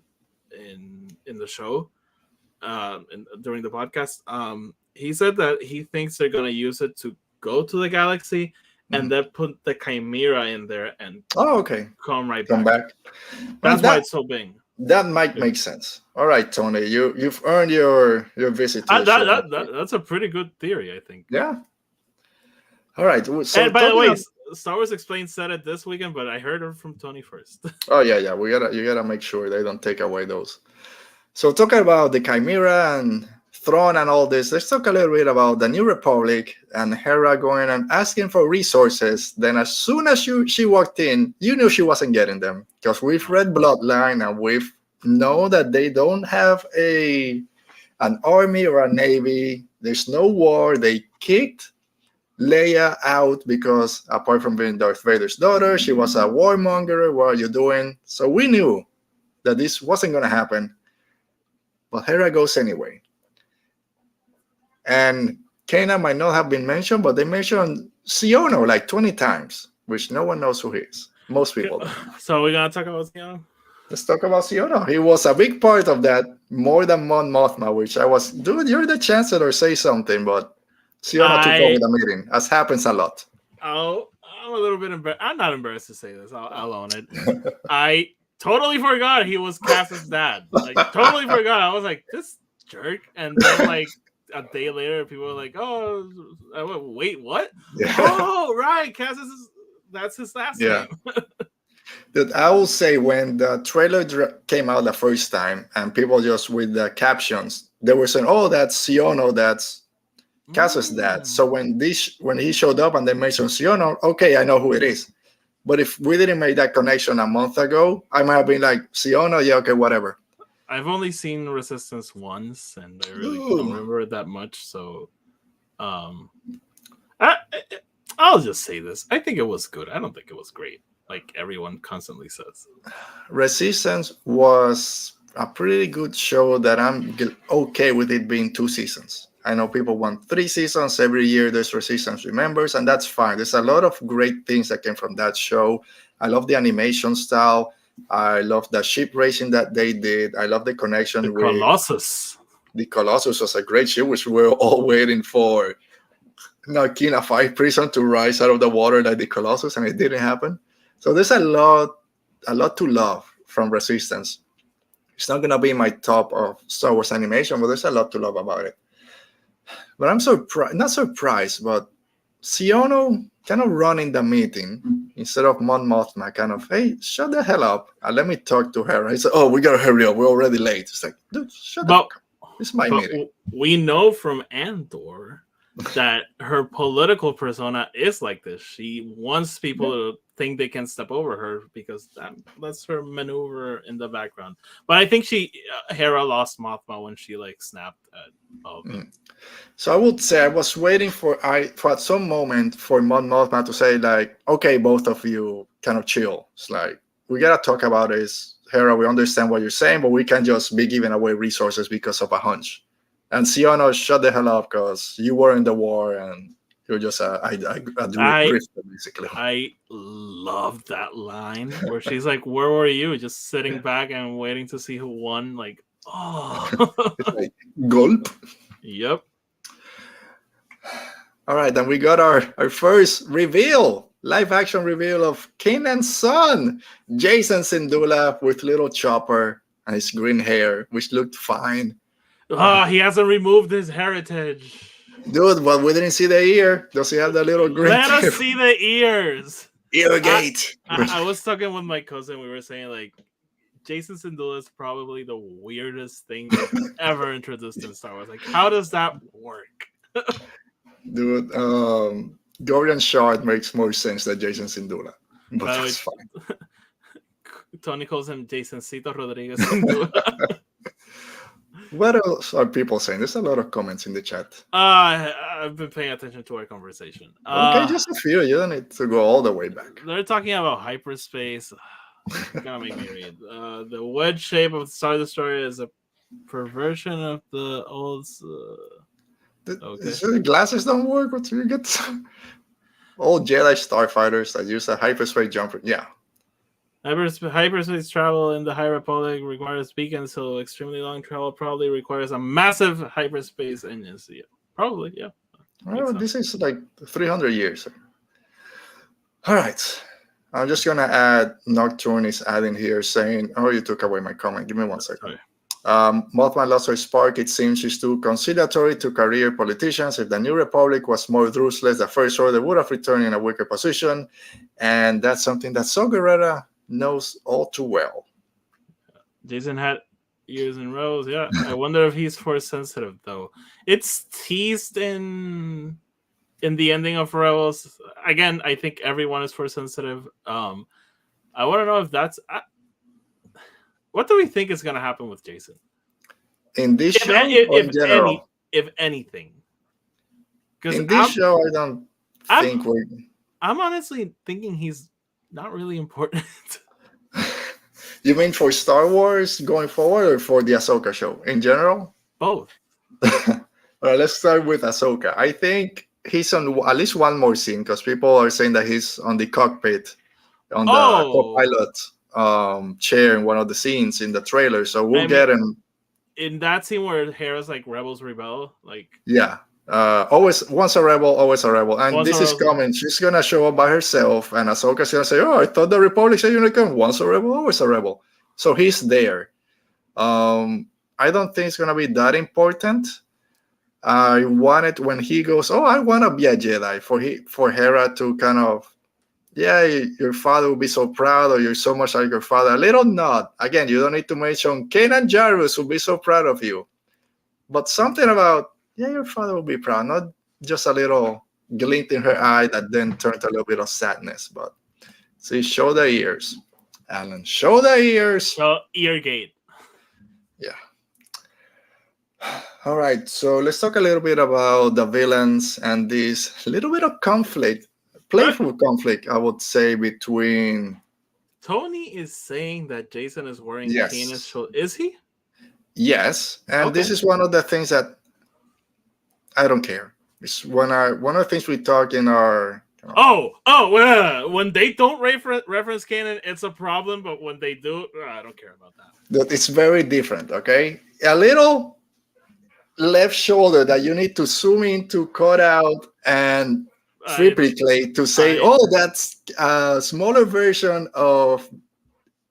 the show, during the podcast. He said that he thinks they're gonna use it to go to the galaxy and then put the Chimera in there and come back. That's why it's so big. That might make sense. All right, Tony, you've earned your visit. That's a pretty good theory, I think. Yeah. All right. So and by the way, Star Wars Explained said it this weekend, but I heard it from Tony first. Oh yeah. You gotta make sure they don't take away those. So talking about the Chimera and Thrawn and all this, let's talk a little bit about the New Republic and Hera going and asking for resources. Then as soon as she walked in, you knew she wasn't getting them because we've read Bloodline and we've know that they don't have an army or a navy. There's no war. They kicked Leia out because apart from being Darth Vader's daughter, she was a warmonger. What are you doing? So we knew that this wasn't going to happen. But Hera goes anyway. And Kanan might not have been mentioned, but they mentioned Siono like 20 times, which no one knows who he is. Most people don't. So we're going to talk about Siono? Let's talk about Siono. He was a big part of that, more than Mon Mothma, which I was, dude, you're the chancellor, say something, but Siono took over the meeting, as happens a lot. Oh, I'm a little bit embarrassed. I'm not embarrassed to say this. I'll own it. I totally forgot he was Cass's dad. Like, totally forgot. I was like, this jerk. And then, like, a day later, people were like, oh, I went, wait, what? Yeah. Oh, right. That's his last name. That I will say, when the trailer came out the first time and people just with the captions, they were saying, oh, that's Siono, that's Cass's dad. So when he showed up and they mentioned Siono, okay, I know who it is. But if we didn't make that connection a month ago, I might have been like, Siono, yeah, okay, whatever. I've only seen Resistance once, and I really don't remember it that much. So I'll just say this. I think it was good. I don't think it was great, like everyone constantly says. Resistance was a pretty good show that I'm okay with it being 2 seasons. I know people want 3 seasons. Every year there's Resistance Remembers, and that's fine. There's a lot of great things that came from that show. I love the animation style. I love the ship racing that they did. I love the connection with Colossus. The Colossus was a great ship, which we were all waiting for. Narkina 5 prison to rise out of the water like the Colossus, and it didn't happen. So there's a lot to love from Resistance. It's not going to be my top of Star Wars animation, but there's a lot to love about it. But I'm not surprised, but Siono kind of running the meeting instead of Mon Mothma kind of, hey, shut the hell up and let me talk to her. I said, oh, we got to hurry up. We're already late. It's like, dude, shut up. It's my meeting. We know from Andor that her political persona is like this. She wants people to think they can step over her because that's her maneuver in the background. But I think Hera lost Mothma when she like snapped at all of them. So I would say I was waiting for at some moment for Mon Mothma to say like, okay, both of you kind of chill. It's like, we gotta talk about this. Hera, we understand what you're saying, but we can't just be giving away resources because of a hunch. And Siono, shut the hell up because you were in the war and you're just a drifter, basically. I love that line where she's like, where were you? Just sitting back and waiting to see who won. Like, oh. It's like, gulp. Yep. All right, then we got our first reveal, live action reveal of Kanan's son, Jacen Syndulla with little Chopper and his green hair, which looked fine. He hasn't removed his heritage. Dude, but we didn't see the ear. Does he have the little green Let us see the ears. Eargate. I was talking with my cousin. We were saying, like, Jacen Syndulla is probably the weirdest thing ever introduced in Star Wars. Like, how does that work? Dude, Gorian Shard makes more sense than Jacen Syndulla. But that's fine. Tony calls him Jasoncito Rodriguez Syndulla. What else are people saying? There's a lot of comments in the chat. I've been paying attention to our conversation. Okay, just a few. You don't need to go all the way back. They're talking about hyperspace. Gonna make me read. The wedge shape of the Star Destroyer is a perversion of the old. The glasses don't work. What you get? Old Jedi starfighters that use a hyperspace jumper. Yeah. Hyperspace travel in the High Republic requires beacons, so extremely long travel probably requires a massive hyperspace engine. So yeah, probably, yeah. Oh, this is like 300 years. All right. I'm just going to add, Nocturne is adding here saying, oh, you took away my comment. Give me 1 second. Okay. Mothma lost her spark. It seems she's too conciliatory to career politicians. If the New Republic was more ruthless, the First Order would have returned in a weaker position. And that's something that Saw Gerrera knows all too well. Jacen had ears and rows. Yeah, I wonder if he's force sensitive though. It's teased in the ending of Rebels. Again, I think everyone is force sensitive. I want to know if that's. What do we think is going to happen with Jacen in this show? In general, if anything, in this show, I don't think we're... I'm honestly thinking he's not really important. You mean for Star Wars going forward or for the Ahsoka show in general? Both. All right, let's start with Ahsoka. I think he's on at least one more scene because people are saying that he's on the cockpit, on the co-pilot chair in one of the scenes in the trailer. So we'll get him. In that scene where Hera's like rebels rebel, like... Yeah. Always once a rebel, always a rebel. And this is coming. She's going to show up by herself. And Ahsoka's going to say, oh, I thought the Republic said you can once a rebel, always a rebel. So he's there. I don't think it's going to be that important. I want it when he goes, oh, I want to be a Jedi, for Hera to kind of, yeah, your father will be so proud, or you're so much like your father. A little nod. Again, you don't need to mention Kanan Jarrus will be so proud of you. But something about, yeah, your father will be proud, not just a little glint in her eye that then turned a little bit of sadness. But see, show the ears, Alan. Show the ears. Eargate. Yeah. All right, so let's talk a little bit about the villains and this little bit of conflict, playful conflict, I would say, between... Tony is saying that Jacen is wearing Kanan's shoulder. Is he? Yes, and this is one of the things that I don't care. It's one of the things we talk in our... when they don't reference Kanan, it's a problem, but when they do, I don't care about that. It's very different, okay? A little left shoulder that you need to zoom in to cut out and triplicate to say, that's a smaller version of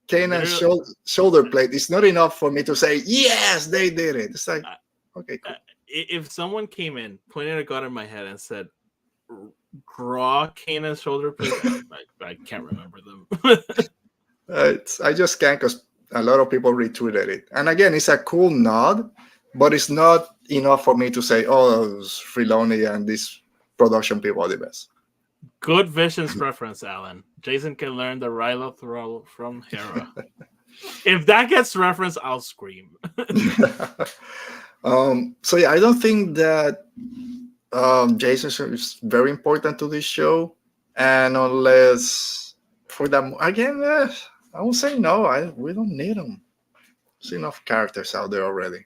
Kanan's shoulder plate. It's not enough for me to say, yes, they did it. It's like, okay, cool. If someone came in, pointed a gun in my head and said, draw Kanan's shoulder plate, I can't remember them. I just can't, because a lot of people retweeted it. And again, it's a cool nod, but it's not enough for me to say, oh, Filoni and these production people are the best. Good Vision's preference, Alan. Jacen can learn the Rylo throw from Hera. If that gets referenced, I'll scream. So yeah, I don't think that Jacen is very important to this show, and unless for them again, I will say no. We don't need him. There's enough characters out there already.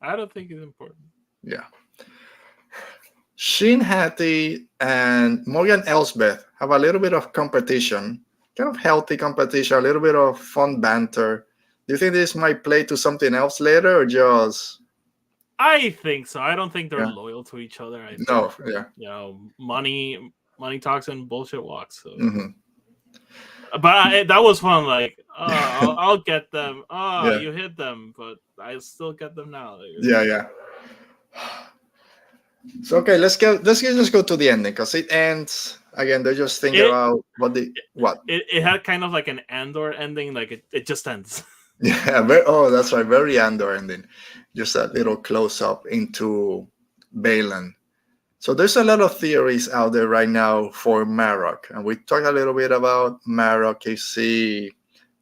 I don't think it's important. Yeah. Shin Hati and Morgan Elsbeth have a little bit of competition, kind of healthy competition, a little bit of fun banter. Do you think this might play to something else later, or just... I think so. I don't think they're loyal to each other. I think, money talks and bullshit walks. So. But that was fun. Like, I'll get them. You hit them, but I still get them now. Yeah. So okay, let's just go to the ending, because it ends again. They're just thinking about what it had kind of like an Andor ending. Like it just ends. Yeah. That's right. Very Andor ending. Just a little close up into Baylan. So there's a lot of theories out there right now for Marok, and we talked a little bit about Marok. Is he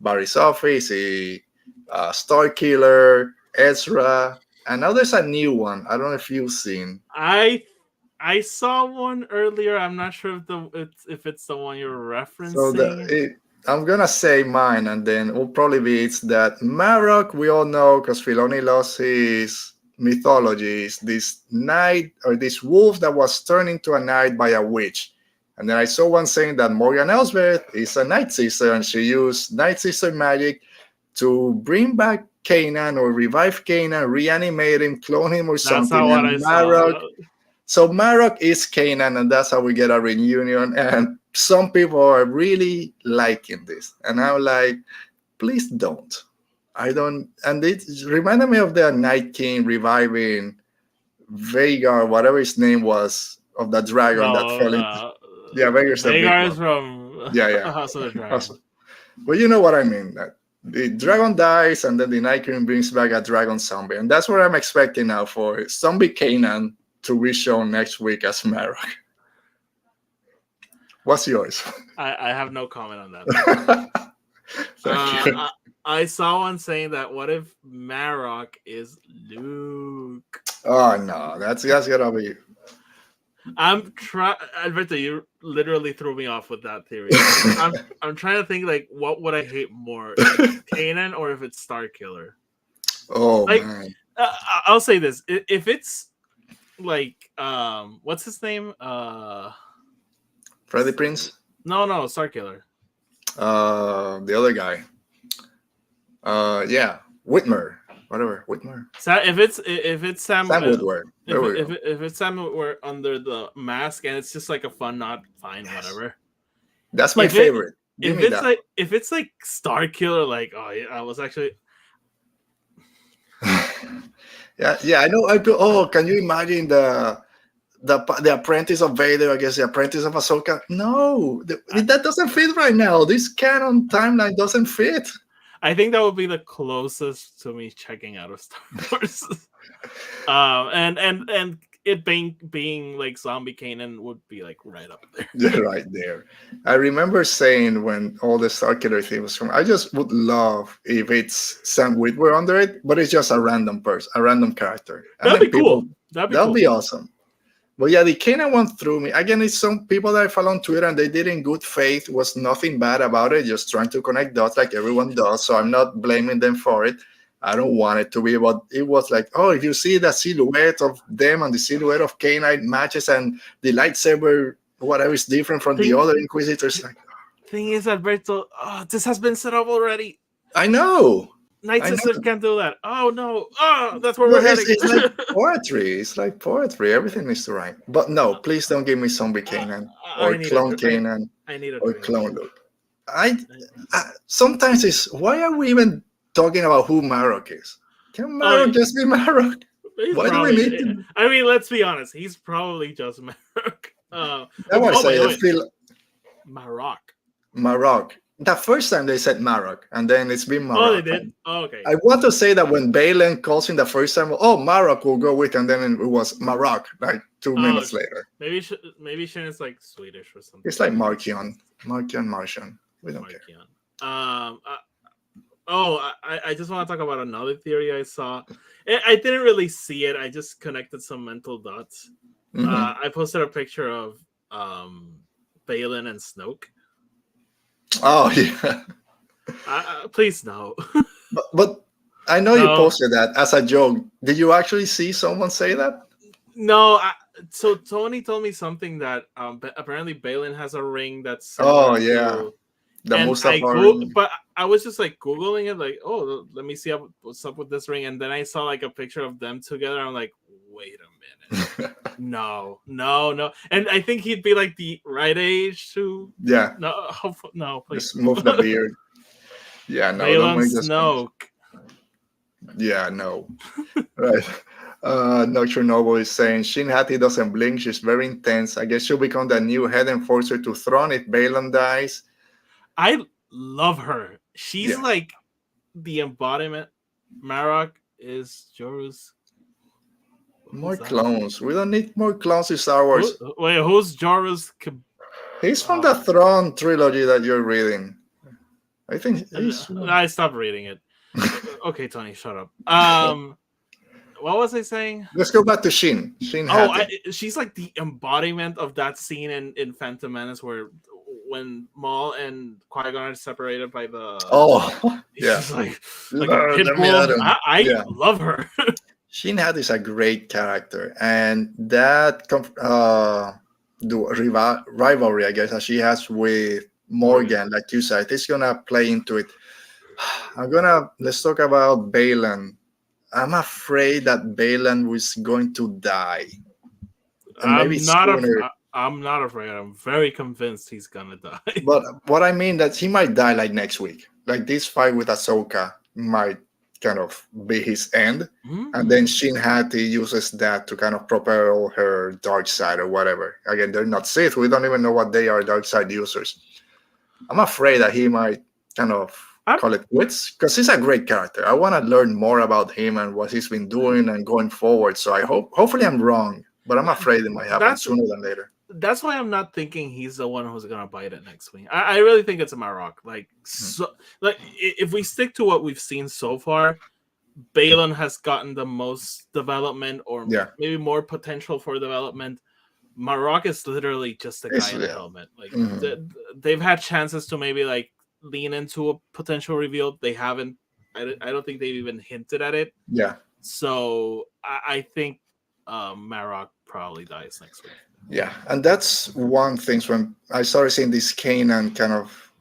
Barry's office? Is he Starkiller, Ezra? And now there's a new one. I don't know if you've seen. I saw one earlier. I'm not sure if it's the one you're referencing. So I'm gonna say mine, and then it will probably be it's that Marok. We all know, because Filoni lost his mythology, is this knight or this wolf that was turned into a knight by a witch. And then I saw one saying that Morgan Elsbeth is a Night Sister, and she used Night Sister magic to bring back Kanan or revive Kanan, reanimate him, clone him, or something. That's not what I saw. So Marok is Kanan, and that's how we get a reunion. And some people are really liking this, and I'm like, please don't. I don't. And it reminded me of the Night King reviving Vagar, whatever his name was, of the dragon that fell into. Yeah, Vagar is from House of the Dragon. Well, you know what I mean. That the dragon dies, and then the Night King brings back a dragon zombie, and that's what I'm expecting now for Zombie Kanan to be shown next week as Marok. What's yours? I have no comment on that. Thank you. I saw one saying that what if Marok is Luke? Oh no, that's gotta be. Alberto, you literally threw me off with that theory. I'm trying to think like what would I hate more, Kanan or if it's Starkiller. Oh like, man. I'll say this: if it's like what's his name? Freddie Prinze? No, Starkiller. The other guy. Yeah, Whitmer. Whatever, Whitmer. If it's Sam Witwer. If it's Sam Witwer under the mask and it's just like a fun nod, fine, whatever. That's my favorite. If it's like Starkiller, like I was actually. yeah, I know. Can you imagine the apprentice of Vader against the apprentice of Ahsoka? No, that doesn't fit right now. This canon timeline doesn't fit. I think that would be the closest to me checking out of Star Wars. And it being like zombie Kanan would be like right up there. Yeah, right there. I remember saying when all the Starkiller themes from, I just would love if it's Sam Witwer under it, but it's just a random person, a random character. That'd be cool. That'd be awesome. But yeah, the Kanan one threw me. Again, it's some people that I follow on Twitter and they did in good faith. Was nothing bad about it, just trying to connect dots like everyone does. So I'm not blaming them for it. I don't want it to be, but it was like, oh, if you see the silhouette of them and the silhouette of Kanan matches and the lightsaber, whatever is different from the other Inquisitors. Like, thing is, Alberto, this has been set up already. I know. Night Sisters can't do that. Oh no! Oh, that's where we're heading. It's like poetry. It's like poetry. Everything needs to rhyme. But no, please don't give me zombie Kanan or clone Kanan or clone Luke. Sometimes it's why are we even talking about who Marok is? Can Marok just be Marok? Why do we need to? I mean, let's be honest. He's probably just Marok. I feel Marok. The first time they said Marok, and then it's been Marok. Oh, they did? Oh, okay. I want to say that when Baylan calls him the first time, Marok will go with, and then it was Marok, like 2 minutes later. Maybe Shin is like Swedish or something. It's like Markian. Martian. We don't care. I just want to talk about another theory I saw. I didn't really see it. I just connected some mental dots. Mm-hmm. I posted a picture of Baylan and Snoke. Oh yeah. Please no. but I know you posted that as a joke. Did you actually see someone say that? No. So Tony told me something that apparently Baylan has a ring that's. Oh yeah. But I was just like Googling it, like, let me see what's up with this ring, and then I saw like a picture of them together. I'm like, wait a minute, no, and I think he'd be like the right age to. Yeah. No, please. Just move the beard. Yeah, no. Baylan Snoke. Yeah, no. Right. Dr. Noble is saying Shin Hati doesn't blink. She's very intense. I guess she'll become the new head enforcer to Thrawn if Baylan dies. I love her. She's like the embodiment. Marok is Joru's. More clones. We don't need more clones in Star Wars. Who's Joru's? He's from the Thrawn trilogy that you're reading. I think I stopped reading it. Okay, Tony, shut up. What was I saying? Let's go back to Shin. She's like the embodiment of that scene in Phantom Menace where when Maul and Qui-Gon are separated by the. Yeah. like a pit bull. I love her. Shin Hati is a great character, and that the rivalry, I guess, that she has with Morgan, like you said, it's gonna play into it. Let's talk about Baylan. I'm afraid that Baylan was going to die. I'm not afraid. I'm very convinced he's gonna die. But what I mean that he might die like next week. Like this fight with Ahsoka might kind of be his end. Mm-hmm. And then Shin Hati uses that to kind of propel her dark side or whatever. Again, they're not Sith. We don't even know what they are, dark side users. I'm afraid that he might kind of call it quits because he's a great character. I want to learn more about him and what he's been doing and going forward. So hopefully I'm wrong, but I'm afraid it might happen sooner than later. That's why I'm not thinking he's the one who's gonna bite it next week. I really think it's a Marok. If we stick to what we've seen so far, Baylan has gotten the most development, or maybe more potential for development. Marok is literally just a guy in a helmet. Like they've had chances to maybe like lean into a potential reveal. They haven't. I don't think they've even hinted at it. Yeah. So I think Marok probably dies next week. Yeah, and that's one thing when I started seeing this Kanan kind of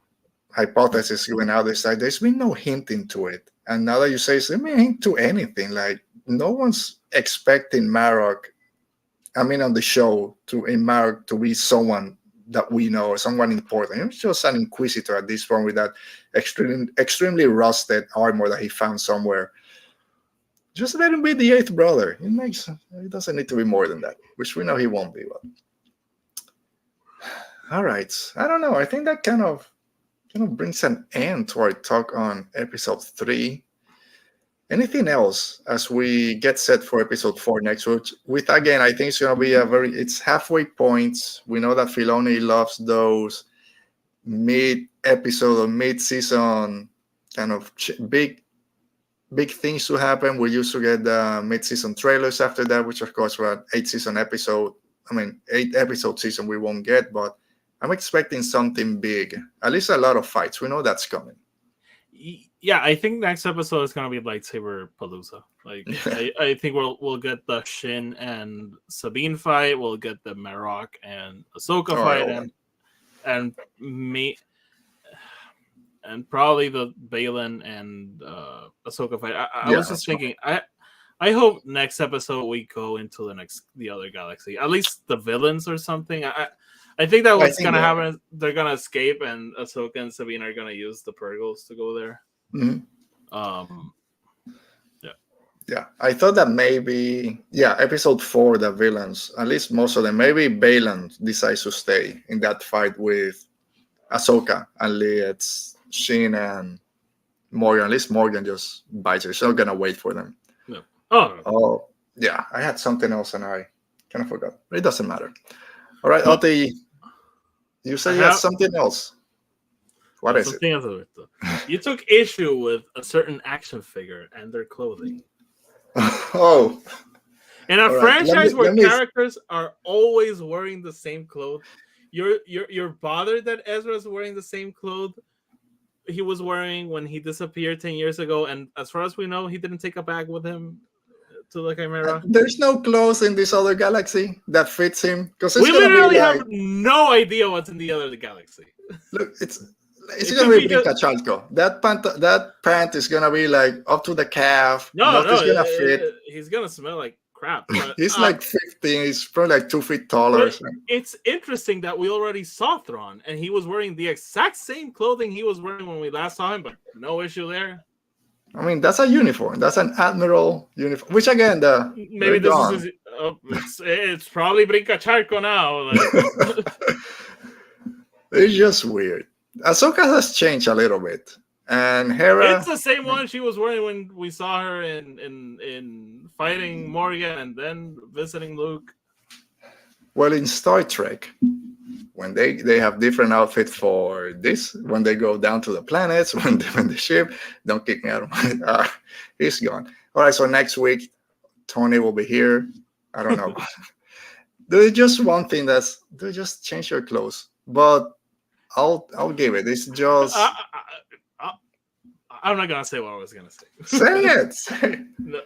hypothesis going out this side. There's been no hinting to it, and now that you say it's, it may hint to anything. Like no one's expecting Marok. I mean, on the show in Marok to be someone that we know or someone important. It's just an inquisitor at this point with that extremely rusted armor that he found somewhere. Just let him be the eighth brother. It doesn't need to be more than that, which we know he won't be. But all right, I don't know. I think that kind of brings an end to our talk on episode 3. Anything else as we get set for episode 4 next week? With again, I think it's gonna be it's halfway points. We know that Filoni loves those mid-episode or mid-season kind of big things to happen. We used to get the mid-season trailers after that, which of course were an 8-episode season we won't get, but I'm expecting something big. At least a lot of fights. We know that's coming. Yeah, I think next episode is gonna be Lightsaber Palooza. Like I think we'll get the Shin and Sabine fight. We'll get the Marok and Ahsoka fight, and probably the Baylan and Ahsoka fight. I was just thinking, I hope next episode we go into the other galaxy. At least the villains or something. I think that what's gonna happen. They're gonna escape, and Ahsoka and Sabine are gonna use the Purgles to go there. Mm-hmm. Yeah. I thought that maybe episode 4, the villains, at least most of them, maybe Baylan decides to stay in that fight with Ahsoka, and it's Shin and Morgan. At least Morgan just bites her. She's not gonna wait for them. No. Oh yeah, I had something else and I kind of forgot. But it doesn't matter. All right, Oti, you said you had something else. What is it? You took issue with a certain action figure and their clothing. Oh. In a franchise where characters are always wearing the same clothes, you're bothered that Ezra's wearing the same clothes he was wearing when he disappeared 10 years ago, and as far as we know, he didn't take a bag with him to the Chimera. There's no clothes in this other galaxy that fits him. We literally have no idea what's in the other galaxy. Look, it's gonna be Cachalco. That pant is gonna be like up to the calf. Nothing's gonna fit. He's gonna smell like crap. But, he's like 15. He's probably like 2 feet taller. It's interesting that we already saw Thrawn, and he was wearing the exact same clothing he was wearing when we last saw him, but no issue there. I mean, that's a uniform. That's an admiral uniform. Which again, maybe this is it's probably Brincacharco now. Like. It's just weird. Ahsoka has changed a little bit, and Hera. It's the same one she was wearing when we saw her in fighting Morgan and then visiting Luke. Well, in Star Trek, when they have different outfits for this, when they go down to the planets, when the ship, don't kick me out. He's gone. All right, so next week, Tony will be here. I don't know. There's just one thing they just change your clothes, but I'll give it. It's just. I'm not gonna say what I was gonna say. Say it. No,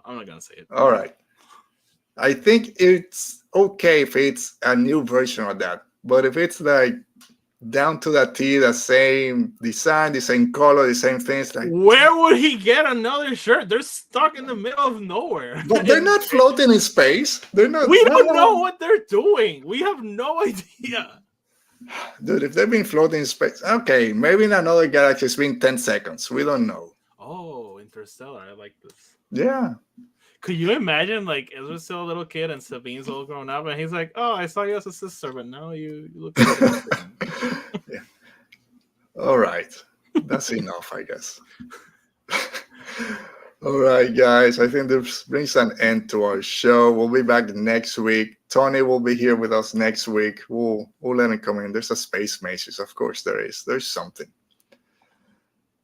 I'm not gonna say it. All right. I think it's okay if it's a new version of that, but if it's like down to the T, the same design, the same color, the same things, like where would he get another shirt? They're stuck in the middle of nowhere. But they're not floating in space. They're not. We don't know what they're doing. We have no idea. Dude, if they've been floating in space, okay, maybe in another galaxy it's been 10 seconds. We don't know. Oh, Interstellar. I like this. Yeah. Could you imagine, like, Ezra's still a little kid and Sabine's all grown up, and he's like, "Oh, I saw you as a sister, but now you look like a sister." Yeah. All right. That's enough, I guess. All right, guys. I think this brings an end to our show. We'll be back next week. Tony will be here with us next week. We'll let him come in. There's a space mages. Of course there is. There's something.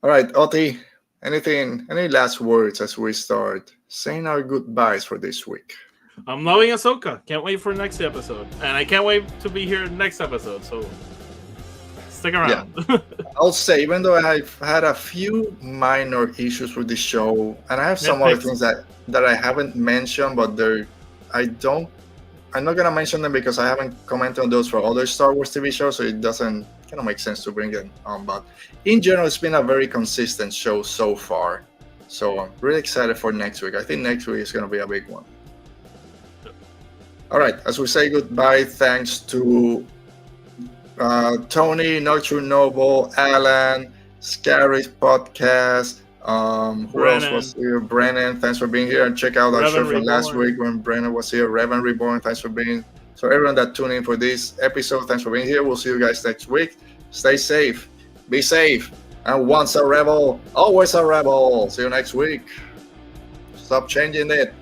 All right, Oti, any last words as we start saying our goodbyes for this week? I'm loving Ahsoka. Can't wait for next episode, and I can't wait to be here next episode. So stick around. Yeah. I'll say, even though I've had a few minor issues with the show, and I have some other things that I haven't mentioned, but I'm not gonna mention them because I haven't commented on those for other Star Wars TV shows, so it doesn't kind of make sense to bring it on. But in general, it's been a very consistent show so far. So I'm really excited for next week. I think next week is gonna be a big one. All right, as we say goodbye, thanks to Tony, Nocturne Noble, Alan, Scary's podcast. Who else was here? Brennan, thanks for being here. And check out our show from last week when Brennan was here. Revan Reborn, thanks for being. So everyone that tuned in for this episode, thanks for being here. We'll see you guys next week. Stay safe, be safe, and once a rebel, always a rebel. See you next week. Stop changing it.